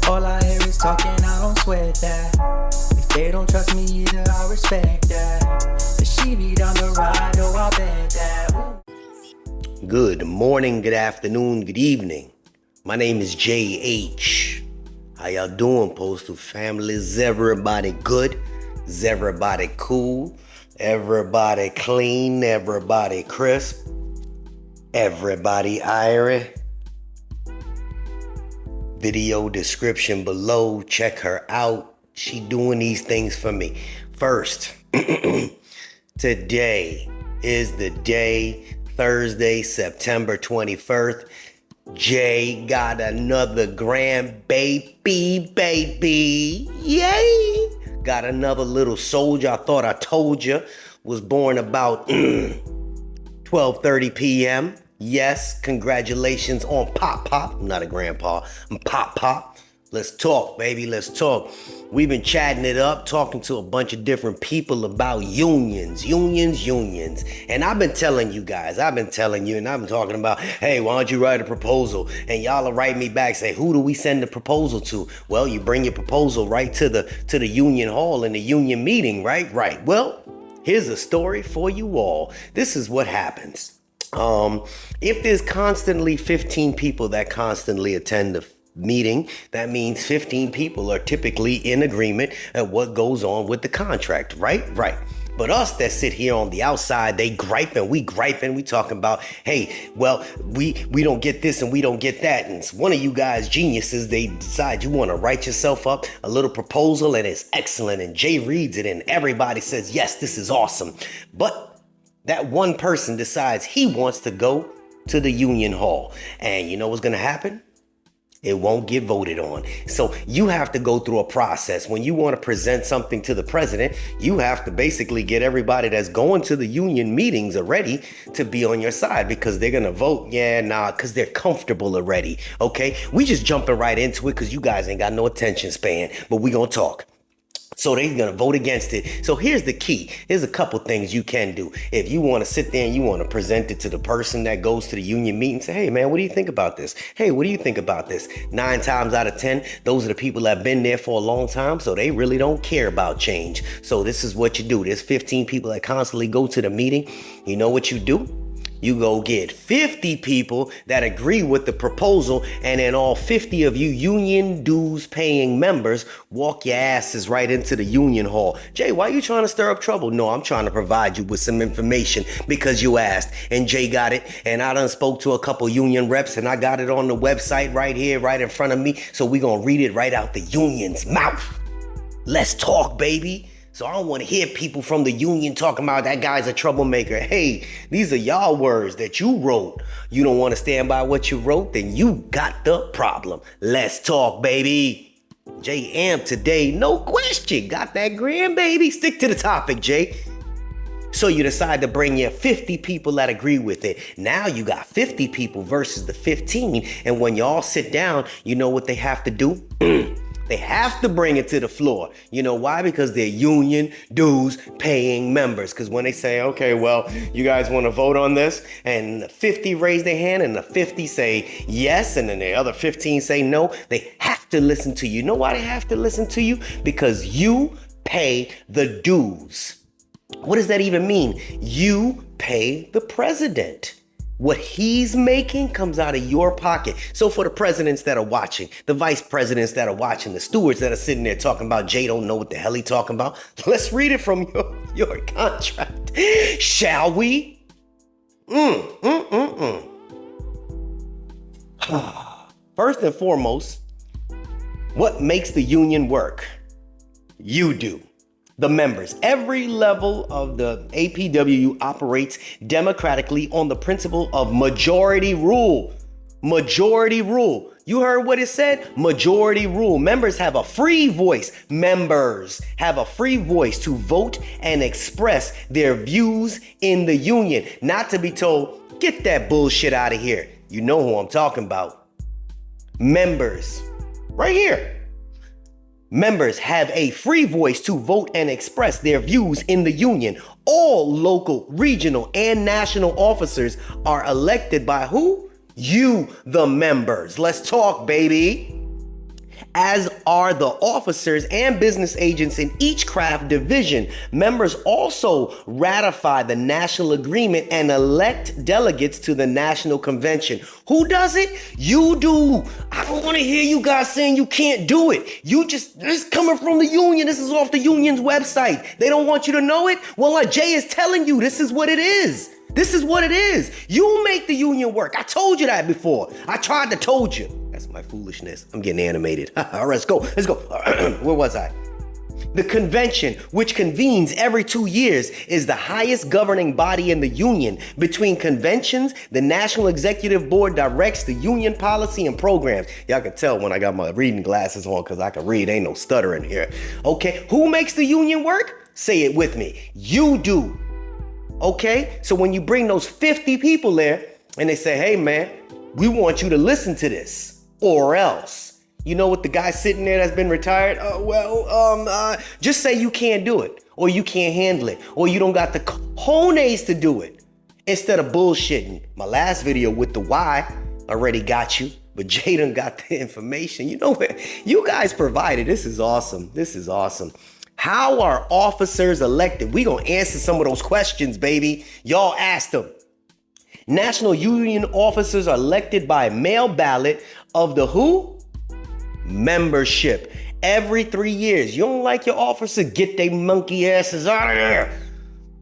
All I hear is talking, I don't sweat that. If they don't trust me either, I respect that. But she be down the ride, oh, I bet that. Ooh. Good morning, good afternoon, good evening. My name is JH. How y'all doing, Postal family? Is everybody good? Is everybody cool? Everybody clean? Everybody crisp? Everybody irie? Video description below. Check her out. She doing these things for me. First, today is the day, Thursday, September 21st. Jay got another baby. Yay! Got another little soldier. I thought I told you. Was born about 12:30 p.m. Yes, congratulations on Pop. I'm not a grandpa. I'm Pop. Let's talk, baby. Let's talk. We've been chatting it up, talking to a bunch of different people about unions. And I've been telling you, and I've been talking about, hey, why don't you write a proposal? And y'all will write me back, say, who do we send the proposal to? Well, you bring your proposal right to the union hall in the union meeting, right? Right. Well, here's a story for you all. This is what happens. If there's constantly 15 people that constantly attend the meeting, that means 15 people are typically in agreement at what goes on with the contract, right? Right. But us that sit here on the outside, we talking about, hey, well, we don't get this and we don't get that. And one of you guys, geniuses, they decide you want to write yourself up a little proposal and it's excellent. And Jay reads it and everybody says, yes, this is awesome. But that one person decides he wants to go to the union hall. And you know what's going to happen? It won't get voted on. So you have to go through a process. When you want to present something to the president, you have to basically get everybody that's going to the union meetings already to be on your side because they're going to vote. Because they're comfortable already. Okay, we just jumping right into it because you guys ain't got no attention span, but we going to talk. So they're going to vote against it. So here's the key. Here's a couple things you can do. If you want to sit there and you want to present it to the person that goes to the union meeting, say, hey, man, what do you think about this? Hey, what do you think about this? 9 times out of 10, those are the people that have been there for a long time. So they really don't care about change. So this is what you do. There's 15 people that constantly go to the meeting. You know what you do? You go get 50 people that agree with the proposal, and then all 50 of you union dues paying members walk your asses right into the union hall. Jay, why are you trying to stir up trouble? No, I'm trying to provide you with some information because you asked, and Jay got it, and I done spoke to a couple union reps, and I got it on the website right here, right in front of me, so we gonna read it right out the union's mouth. Let's talk, baby. So I don't want to hear people from the union talking about that guy's a troublemaker. Hey, these are y'all words that you wrote. You don't want to stand by what you wrote? Then you got the problem. Let's talk, baby. Jay Amp today, no question. Got that grandbaby. Stick to the topic, Jay. So you decide to bring your 50 people that agree with it. Now you got 50 people versus the 15. And when y'all sit down, you know what they have to do? They have to bring it to the floor. You know why? Because they're union dues paying members. Because when they say, okay, well, you guys want to vote on this? And the 50 raise their hand and the 50 say yes. And then the other 15 say no. They have to listen to you. You know why they have to listen to you? Because you pay the dues. What does that even mean? You pay the president. What he's making comes out of your pocket. So for the presidents that are watching, the vice presidents that are watching, the stewards that are sitting there talking about Jay don't know what the hell he talking about, let's read it from your contract. Shall we? First and foremost, what makes the union work? You do. The members. Every level of the APWU operates democratically on the principle of majority rule. Majority rule. You heard what it said? Majority rule. Members have a free voice. Members have a free voice to vote and express their views in the union. Not to be told, get that bullshit out of here. You know who I'm talking about. Members. Right here. Members have a free voice to vote and express their views in the union. All local, regional, and national officers are elected by who? You, the members. Let's talk, baby. as are the officers and business agents in each craft division. Members also ratify the national agreement and elect delegates to the national convention. Who does it? You do. I don't want to hear you guys saying you can't do it. This is coming from the union. This is off the union's website. They don't want you to know it. Well, Jay is telling you this is what it is. This is what it is. You make the union work. I told you that before. I tried to told you. That's my foolishness. I'm getting animated. All right, let's go. Where was I? The convention, which convenes every 2 years, is the highest governing body in the union. Between conventions, the National Executive Board directs the union policy and programs. Y'all can tell when I got my reading glasses on because I can read. Ain't no stuttering here. Okay, who makes the union work? Say it with me. You do. Okay, so when you bring those 50 people there and they say, hey man, we want you to listen to this or else, you know what the guy sitting there that's been retired? Just say you can't do it or you can't handle it or you don't got the cojones to do it instead of bullshitting. My last video with the why already got you, but Jaden got the information. You know what? You guys provided. This is awesome. This is awesome. How are officers elected? We gonna answer some of those questions, baby. Y'all asked them. National Union officers are elected by mail ballot of the who? Membership. Every 3 years. You don't like your officer? Get they monkey asses out of there.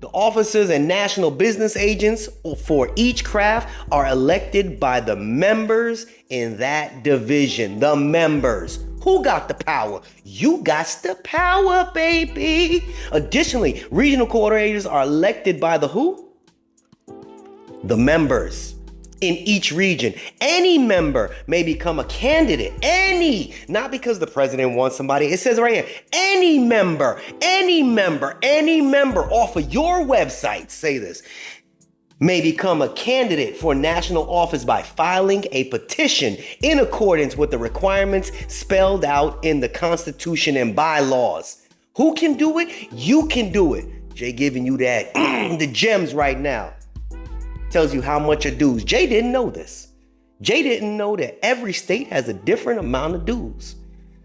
The officers and national business agents for each craft are elected by the members in that division. The members. Who got the power? You got the power, baby. Additionally, regional coordinators are elected by the who? The members in each region. Any member may become a candidate. Any, not because the president wants somebody. It says right here, any member off of your website, say this, may become a candidate for national office by filing a petition in accordance with the requirements spelled out in the Constitution and bylaws. Who can do it? You can do it. Jay giving you that, the gems right now. Tells you how much are dues. Jay didn't know this. Jay didn't know that every state has a different amount of dues.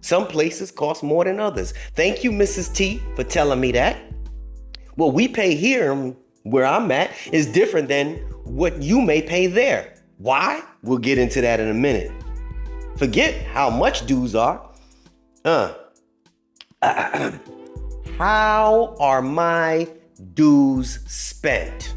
Some places cost more than others. Thank you, Mrs. T, for telling me that. What we pay here, where I'm at, is different than what you may pay there. Why? We'll get into that in a minute. Forget how much dues are. How are my dues spent?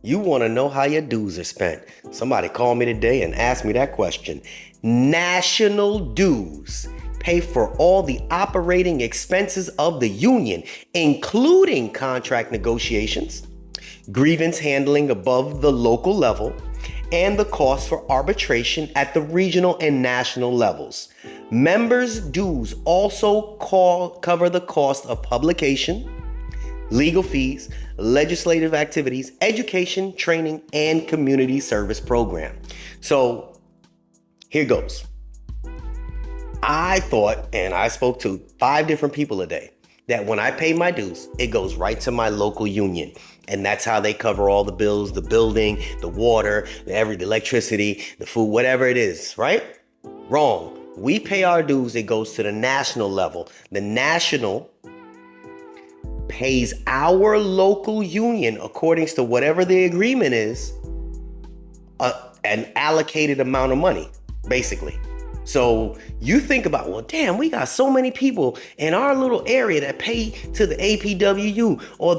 You want to know how your dues are spent. Somebody called me today and asked me that question. National dues pay for all the operating expenses of the union, including contract negotiations, grievance handling above the local level, and the cost for arbitration at the regional and national levels. Members' dues also cover the cost of publication, legal fees, legislative activities, education, training, and community service program. So here goes. I thought, and I spoke to 5 different people a day, that when I pay my dues, it goes right to my local union. And that's how they cover all the bills, the building, the water, the electricity, the food, whatever it is, right? Wrong. We pay our dues, it goes to the national level. The national pays our local union, according to whatever the agreement is, an allocated amount of money, basically. So you think about, well, damn, we got so many people in our little area that pay to the APWU or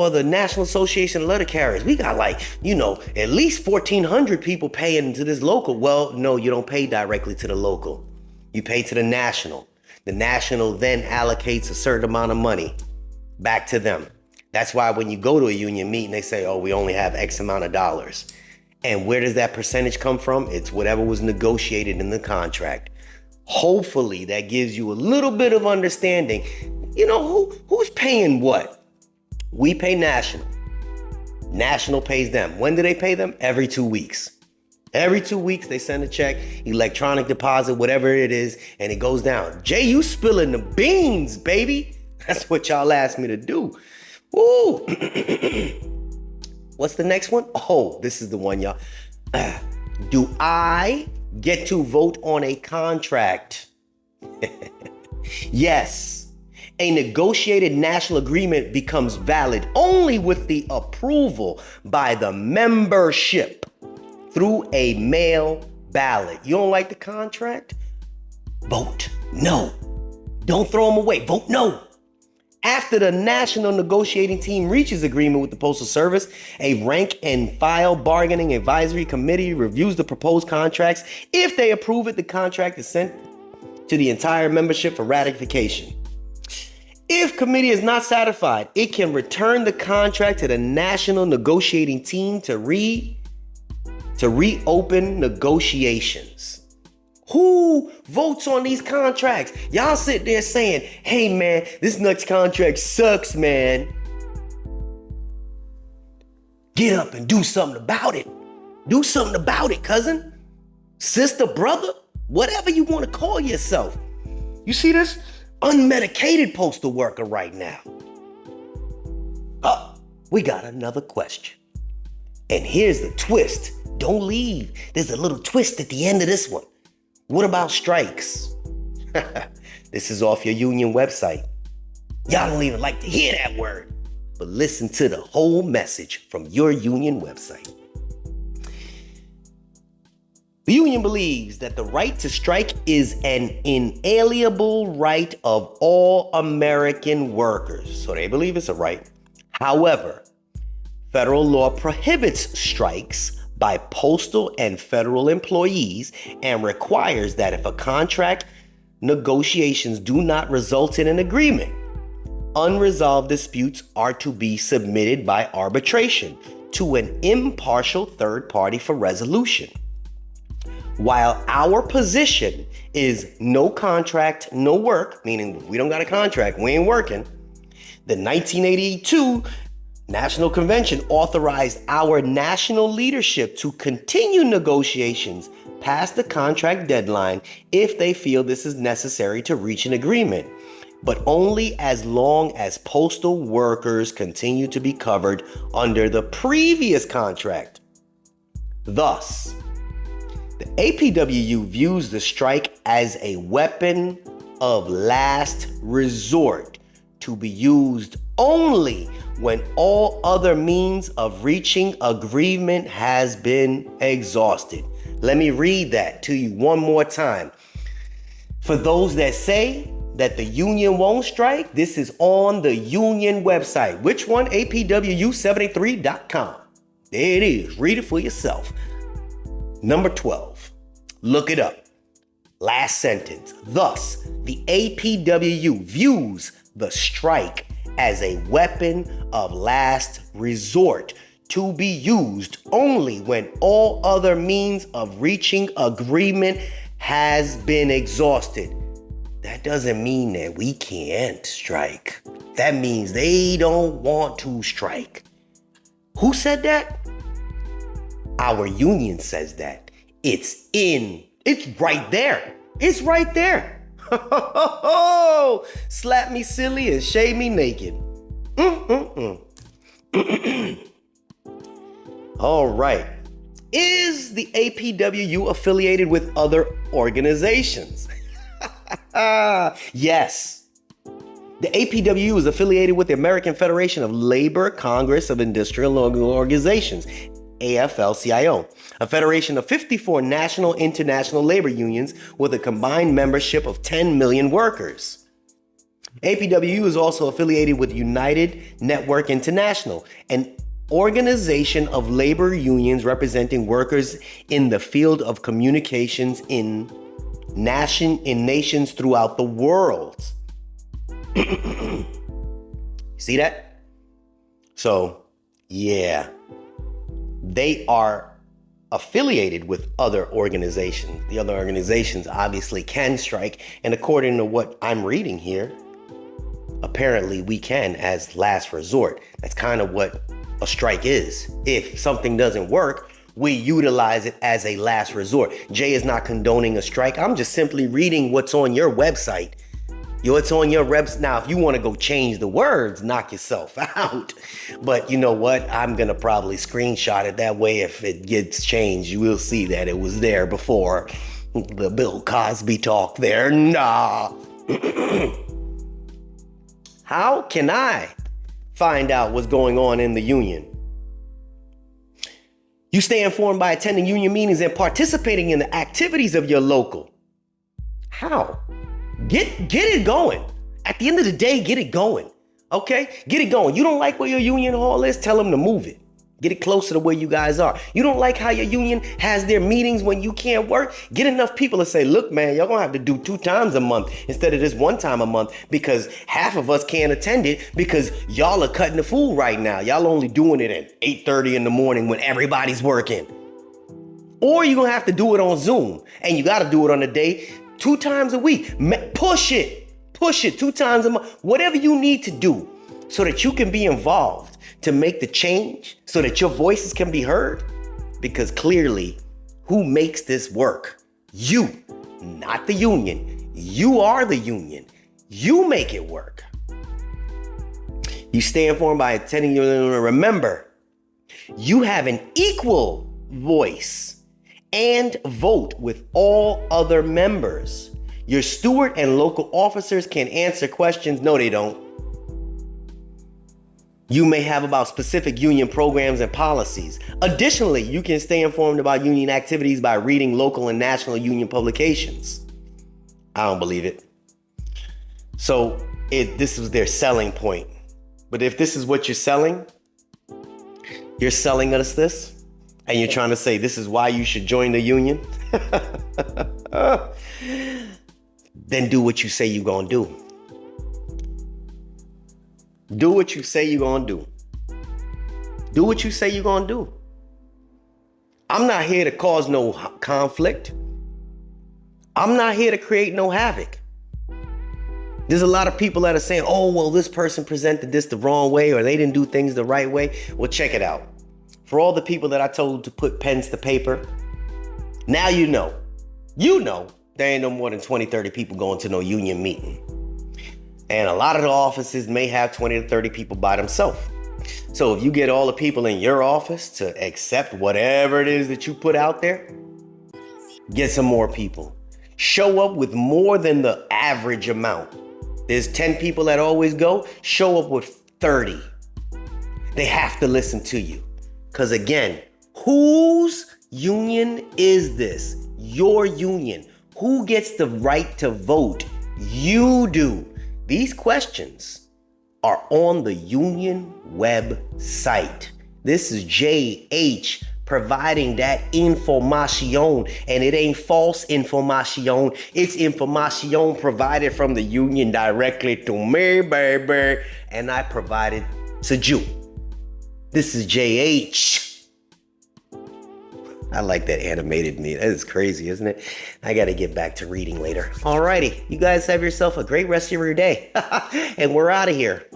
the National Association of Letter Carriers. We got at least 1,400 people paying to this local. Well, no, you don't pay directly to the local. You pay to the national. The national then allocates a certain amount of money back to them. That's why when you go to a union meeting, they say, oh, we only have X amount of dollars. And where does that percentage come from? It's whatever was negotiated in the contract. Hopefully that gives you a little bit of understanding. You know, who's paying what? We pay national. National pays them. When do they pay them? Every 2 weeks. Every 2 weeks they send a check, electronic deposit, whatever it is, and it goes down. Jay, you spilling the beans, baby. That's what y'all asked me to do. Ooh. What's the next one? Oh, this is the one, y'all. Do I get to vote on a contract. Yes, a negotiated national agreement becomes valid only with the approval by the membership through a mail ballot. You don't like the contract? Vote no. Don't throw them away. Vote no. After the national negotiating team reaches agreement with the Postal Service, a rank and file bargaining advisory committee reviews the proposed contracts. If they approve it, the contract is sent to the entire membership for ratification. If committee is not satisfied, it can return the contract to the national negotiating team to reopen negotiations. Who votes on these contracts? Y'all sit there saying, hey man, this next contract sucks, man. Get up and do something about it. Do something about it, cousin, sister, brother, whatever you want to call yourself. You see this unmedicated postal worker right now? Oh, we got another question. And here's the twist. Don't leave. There's a little twist at the end of this one. What about strikes? This is off your union website. Y'all don't even like to hear that word, but listen to the whole message from your union website. The union believes that the right to strike is an inalienable right of all American workers. So they believe it's a right. However, federal law prohibits strikes by postal and federal employees and requires that if a contract negotiations do not result in an agreement, unresolved disputes are to be submitted by arbitration to an impartial third party for resolution. While our position is no contract, no work, meaning if we don't got a contract, we ain't working, the 1982 National Convention authorized our national leadership to continue negotiations past the contract deadline if they feel this is necessary to reach an agreement, but only as long as postal workers continue to be covered under the previous contract. Thus, the APWU views the strike as a weapon of last resort to be used only when all other means of reaching agreement has been exhausted. Let me read that to you one more time. For those that say that the union won't strike, this is on the union website. Which one? APWU73.com. There it is. Read it for yourself. Number 12. Look it up. Last sentence. Thus, the APWU views the strike as a weapon of last resort to be used only when all other means of reaching agreement has been exhausted. That doesn't mean that we can't strike. That means they don't want to strike. Who said that? Our union says that. It's right there. It's right there. Slap me silly and shave me naked. All right. Is the APWU affiliated with other organizations? Yes. The APWU is affiliated with the American Federation of Labor Congress of Industrial Organizations, AFL-CIO, a federation of 54 national international labor unions with a combined membership of 10 million workers. APWU is also affiliated with United Network International, an organization of labor unions representing workers in the field of communications in nations throughout the world. See that? So, yeah. They are affiliated with other organizations. The other organizations obviously can strike. And according to what I'm reading here, apparently we can as last resort. That's kind of what a strike is. If something doesn't work, we utilize it as a last resort. Jay is not condoning a strike. I'm just simply reading what's on your website. It's on your reps. Now, if you want to go change the words, knock yourself out. But you know what? I'm going to probably screenshot it. That way, if it gets changed, you will see that it was there before the Bill Cosby talk there. Nah. How can I find out what's going on in the union? You stay informed by attending union meetings and participating in the activities of your local. How? Get it going. At the end of the day, get it going. Okay? Get it going. You don't like where your union hall is? Tell them to move it. Get it closer to where you guys are. You don't like how your union has their meetings when you can't work? Get enough people to say, look, man, y'all gonna have to do 2 times a month instead of this 1 time a month, because half of us can't attend it because y'all are cutting the fool right now. Y'all only doing it at 8:30 in the morning when everybody's working. Or you're gonna have to do it on Zoom, and you gotta do it on a day 2 times a week. Push it 2 times a month. Whatever you need to do so that you can be involved to make the change, so that your voices can be heard. Because clearly, who makes this work? You, not the union. You are the union. You make it work. You stay informed by attending your union. Remember, you have an equal voice and vote with all other members. Your steward and local officers can answer questions. No, they don't. You may have about specific union programs and policies. Additionally, you can stay informed about union activities by reading local and national union publications. I don't believe it. So this was their selling point. But if this is what you're selling us this, and you're trying to say this is why you should join the union, then do what you say you're gonna do. Do what you say you're gonna do. Do what you say you're gonna do. I'm not here to cause no conflict. I'm not here to create no havoc. There's a lot of people that are saying, oh, well, this person presented this the wrong way, or they didn't do things the right way. Well, check it out. For all the people that I told to put pens to paper, now you know there ain't no more than 20, 30 people going to no union meeting. And a lot of the offices may have 20 to 30 people by themselves. So if you get all the people in your office to accept whatever it is that you put out there, get some more people. Show up with more than the average amount. There's 10 people that always go. Show up with 30. They have to listen to you. Because again, whose union is this? Your union. Who gets the right to vote? You do. These questions are on the union website. This is JH providing that information, and it ain't false information. It's information provided from the union directly to me, baby, and I provided to you. This is JH. I like that animated me. That is crazy, isn't it? I got to get back to reading later. Alrighty, you guys have yourself a great rest of your day. And we're out of here.